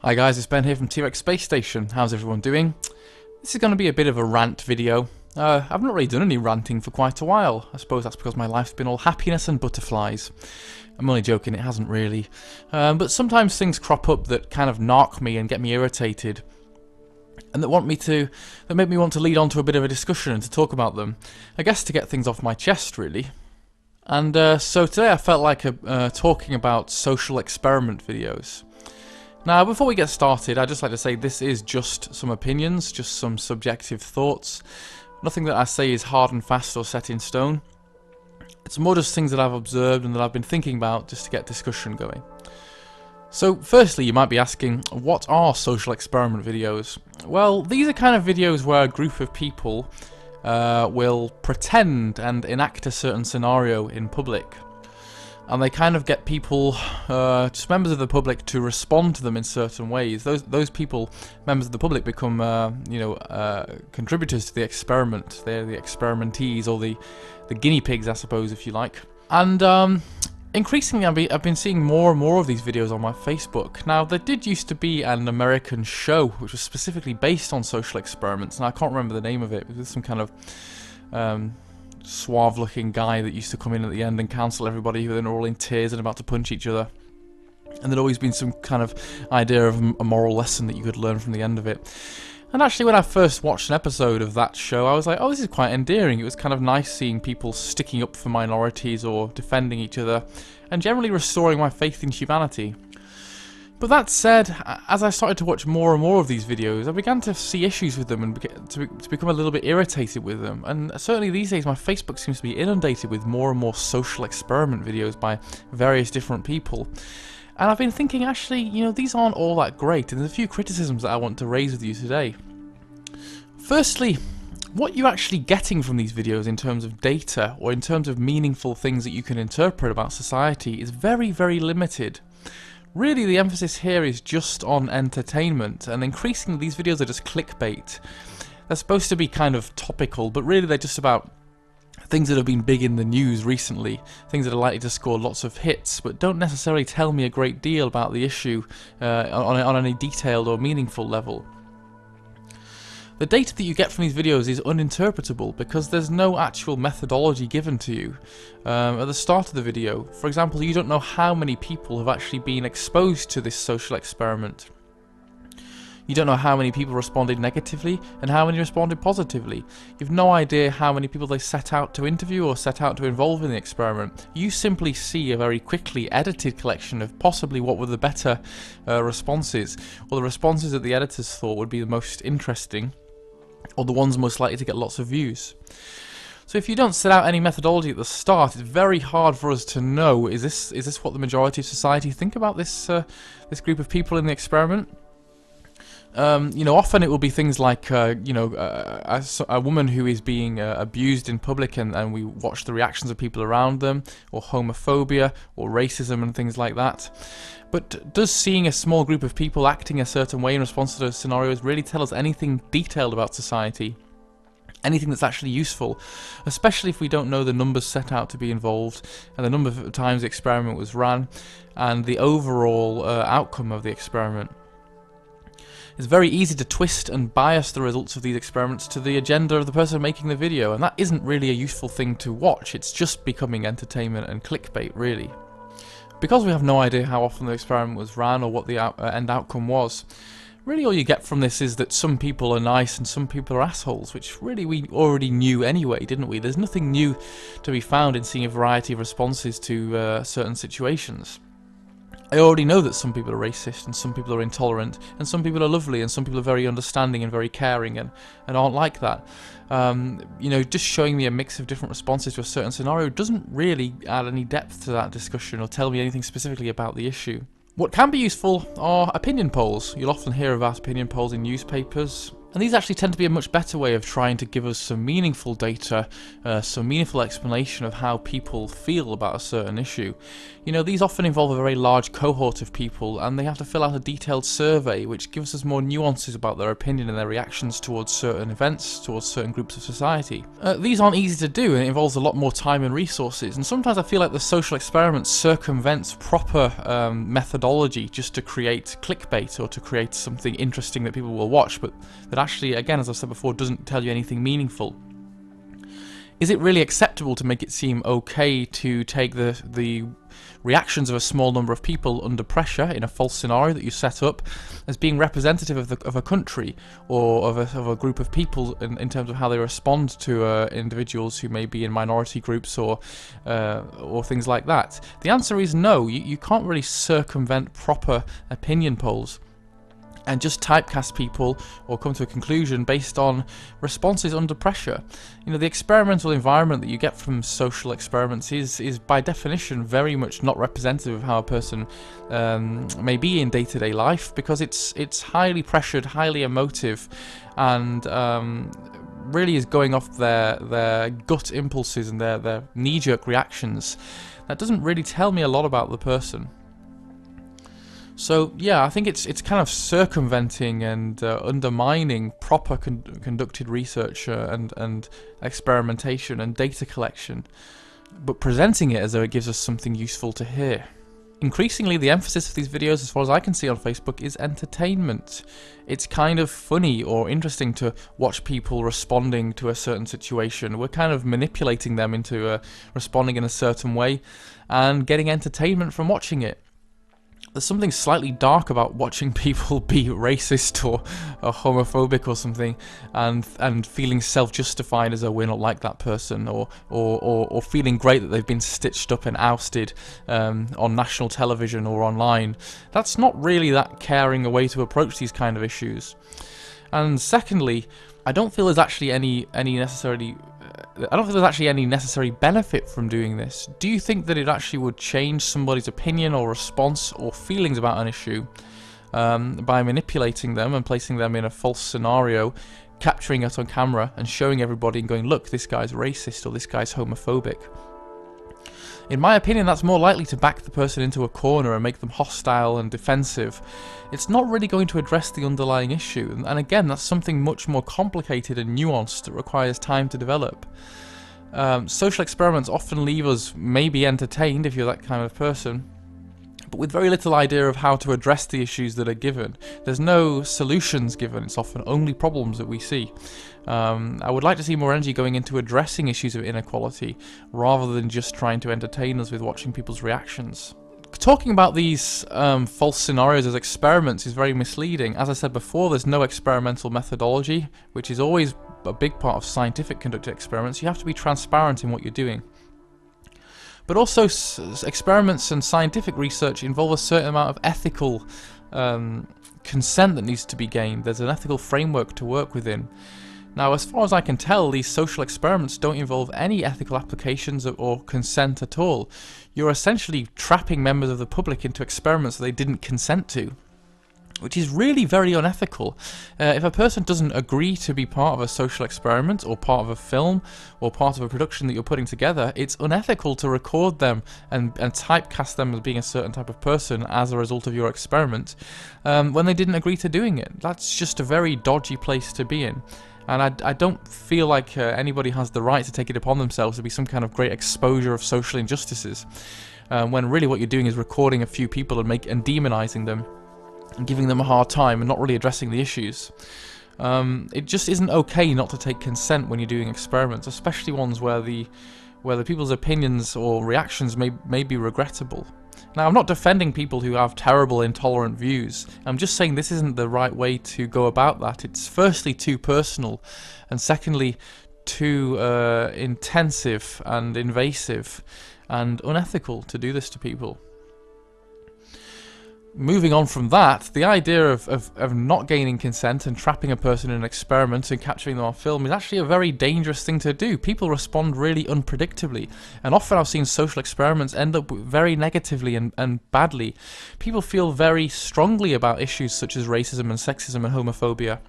Hi guys, it's Ben here from T-Rex Space Station. How's everyone doing? This is going to be a bit of a rant video. I've not really done any ranting for quite a while. I suppose that's because my life's been all happiness and butterflies. I'm only joking, it hasn't really. But sometimes things crop up that kind of narc me and get me irritated. And that make me want to lead on to a bit of a discussion and to talk about them. I guess to get things off my chest, really. And so today I felt like talking about social experiment videos. Now, before we get started, I'd just like to say this is just some opinions, just some subjective thoughts. Nothing that I say is hard and fast or set in stone. It's more just things that I've observed and that I've been thinking about just to get discussion going. So, firstly, you might be asking, what are social experiment videos? Well, these are kind of videos where a group of people will pretend and enact a certain scenario in public. And they kind of get people, just members of the public, to respond to them in certain ways. Those people, members of the public, become, contributors to the experiment. They're the experimentees, or the guinea pigs, I suppose, if you like. And increasingly, I've been seeing more and more of these videos on my Facebook. Now, there did used to be an American show which was specifically based on social experiments, and I can't remember the name of it. It was some kind of suave-looking guy that used to come in at the end and counsel everybody who were all in tears and about to punch each other. And there'd always been some kind of idea of a moral lesson that you could learn from the end of it. And actually, when I first watched an episode of that show, I was like, oh, this is quite endearing. It was kind of nice seeing people sticking up for minorities or defending each other, and generally restoring my faith in humanity. But that said, as I started to watch more and more of these videos, I began to see issues with them and to become a little bit irritated with them. And certainly these days, my Facebook seems to be inundated with more and more social experiment videos by various different people. And I've been thinking, actually, these aren't all that great, and there's a few criticisms that I want to raise with you today. Firstly, what you're actually getting from these videos in terms of data or in terms of meaningful things that you can interpret about society is very, very limited. Really, the emphasis here is just on entertainment, and increasingly these videos are just clickbait. They're supposed to be kind of topical, but really they're just about things that have been big in the news recently, things that are likely to score lots of hits, but don't necessarily tell me a great deal about the issue on any detailed or meaningful level. The data that you get from these videos is uninterpretable because there's no actual methodology given to you. At the start of the video, for example, you don't know how many people have actually been exposed to this social experiment. You don't know how many people responded negatively and how many responded positively. You've no idea how many people they set out to interview or set out to involve in the experiment. You simply see a very quickly edited collection of possibly what were the better responses, or the responses that the editors thought would be the most interesting, or the ones most likely to get lots of views. So if you don't set out any methodology at the start, it's very hard for us to know, is this what the majority of society think about this this group of people in the experiment? Often it will be things like, a woman who is being abused in public, and we watch the reactions of people around them, or homophobia, or racism and things like that. But does seeing a small group of people acting a certain way in response to those scenarios really tell us anything detailed about society? Anything that's actually useful, especially if we don't know the numbers set out to be involved, and the number of times the experiment was ran, and the overall outcome of the experiment. It's very easy to twist and bias the results of these experiments to the agenda of the person making the video, and that isn't really a useful thing to watch. It's just becoming entertainment and clickbait, really. Because we have no idea how often the experiment was ran or what the end outcome was, really all you get from this is that some people are nice and some people are assholes, which really we already knew anyway, didn't we? There's nothing new to be found in seeing a variety of responses to certain situations. I already know that some people are racist, and some people are intolerant, and some people are lovely, and some people are very understanding and very caring, and aren't like that. Just showing me a mix of different responses to a certain scenario doesn't really add any depth to that discussion or tell me anything specifically about the issue. What can be useful are opinion polls. You'll often hear about opinion polls in newspapers. And these actually tend to be a much better way of trying to give us some meaningful data, some meaningful explanation of how people feel about a certain issue. You know, these often involve a very large cohort of people, and they have to fill out a detailed survey, which gives us more nuances about their opinion and their reactions towards certain events, towards certain groups of society. These aren't easy to do, and it involves a lot more time and resources, and sometimes I feel like the social experiment circumvents proper methodology just to create clickbait or to create something interesting that people will watch, but that actually, again, as I've said before, doesn't tell you anything meaningful. Is it really acceptable to make it seem okay to take the reactions of a small number of people under pressure in a false scenario that you set up as being representative of a country or of a group of people in terms of how they respond to individuals who may be in minority groups or things like that? The answer is no. You can't really circumvent proper opinion polls and just typecast people or come to a conclusion based on responses under pressure. You know, the experimental environment that you get from social experiments is by definition very much not representative of how a person may be in day-to-day life, because it's highly pressured, highly emotive, and really is going off their gut impulses and their knee-jerk reactions. That doesn't really tell me a lot about the person. So yeah, I think it's kind of circumventing and undermining proper conducted research and experimentation and data collection, but presenting it as though it gives us something useful to hear. Increasingly, the emphasis of these videos, as far as I can see on Facebook, is entertainment. It's kind of funny or interesting to watch people responding to a certain situation. We're kind of manipulating them into responding in a certain way and getting entertainment from watching it. There's something slightly dark about watching people be racist or homophobic or something, and feeling self-justified as though we're not like that person, or feeling great that they've been stitched up and ousted on national television or online. That's not really that caring a way to approach these kind of issues. And secondly, I don't feel there's actually any necessary benefit from doing this. Do you think that it actually would change somebody's opinion or response or feelings about an issue by manipulating them and placing them in a false scenario, capturing it on camera and showing everybody and going, look, this guy's racist or this guy's homophobic? In my opinion, that's more likely to back the person into a corner and make them hostile and defensive. It's not really going to address the underlying issue, and again, that's something much more complicated and nuanced that requires time to develop. Social experiments often leave us maybe entertained if you're that kind of person, but with very little idea of how to address the issues that are given. There's no solutions given, it's often only problems that we see. I would like to see more energy going into addressing issues of inequality, rather than just trying to entertain us with watching people's reactions. Talking about these false scenarios as experiments is very misleading. As I said before, there's no experimental methodology, which is always a big part of scientific conducted experiments. You have to be transparent in what you're doing. But also, experiments and scientific research involve a certain amount of ethical consent that needs to be gained. There's an ethical framework to work within. Now, as far as I can tell, these social experiments don't involve any ethical applications or consent at all. You're essentially trapping members of the public into experiments that they didn't consent to, which is really very unethical. If a person doesn't agree to be part of a social experiment or part of a film or part of a production that you're putting together, it's unethical to record them and typecast them as being a certain type of person as a result of your experiment when they didn't agree to doing it. That's just a very dodgy place to be in. And I don't feel like anybody has the right to take it upon themselves to be some kind of great exposure of social injustices, when really what you're doing is recording a few people and demonizing them and giving them a hard time and not really addressing the issues. It just isn't okay not to take consent when you're doing experiments, especially ones where the people's opinions or reactions may be regrettable. Now, I'm not defending people who have terrible, intolerant views. I'm just saying this isn't the right way to go about that. It's firstly too personal, and secondly too intensive and invasive and unethical to do this to people. Moving on from that, the idea of not gaining consent and trapping a person in an experiment and capturing them on film is actually a very dangerous thing to do. People respond really unpredictably, and often I've seen social experiments end up very negatively and badly. People feel very strongly about issues such as racism and sexism and homophobia,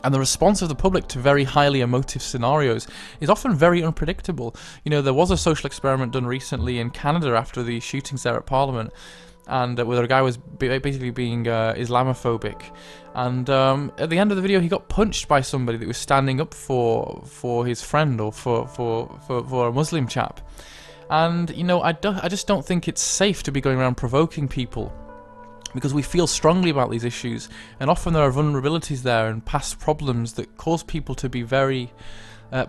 And the response of the public to very highly emotive scenarios is often very unpredictable. You know, there was a social experiment done recently in Canada after the shootings there at Parliament, and where a guy was basically being Islamophobic, and at the end of the video he got punched by somebody that was standing up for his friend, or for a Muslim chap. And you know, I just don't think it's safe to be going around provoking people, because we feel strongly about these issues, and often there are vulnerabilities there and past problems that cause people to be very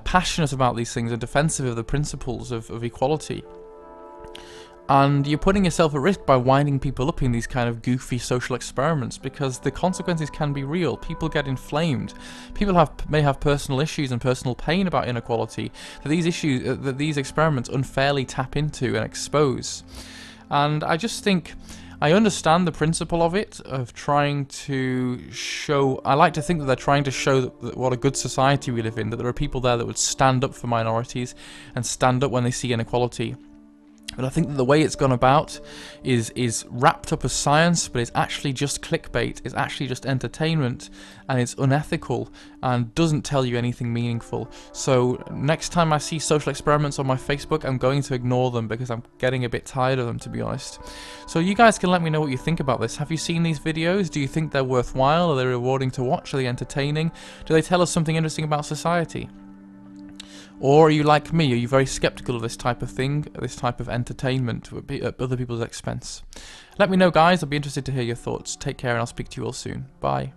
passionate about these things and defensive of the principles of equality. And you're putting yourself at risk by winding people up in these kind of goofy social experiments, because the consequences can be real. People get inflamed. People may have personal issues and personal pain about inequality that these experiments unfairly tap into and expose. And I just think, I understand the principle of it, of trying to show, I like to think that they're trying to show that what a good society we live in, that there are people there that would stand up for minorities and stand up when they see inequality. But I think that the way it's gone about is wrapped up as science, but it's actually just clickbait, it's actually just entertainment, and it's unethical, and doesn't tell you anything meaningful. So next time I see social experiments on my Facebook, I'm going to ignore them, because I'm getting a bit tired of them, to be honest. So you guys can let me know what you think about this. Have you seen these videos? Do you think they're worthwhile? Are they rewarding to watch? Are they entertaining? Do they tell us something interesting about society? Or are you like me? Are you very skeptical of this type of thing, this type of entertainment at other people's expense? Let me know, guys. I'll be interested to hear your thoughts. Take care, and I'll speak to you all soon. Bye.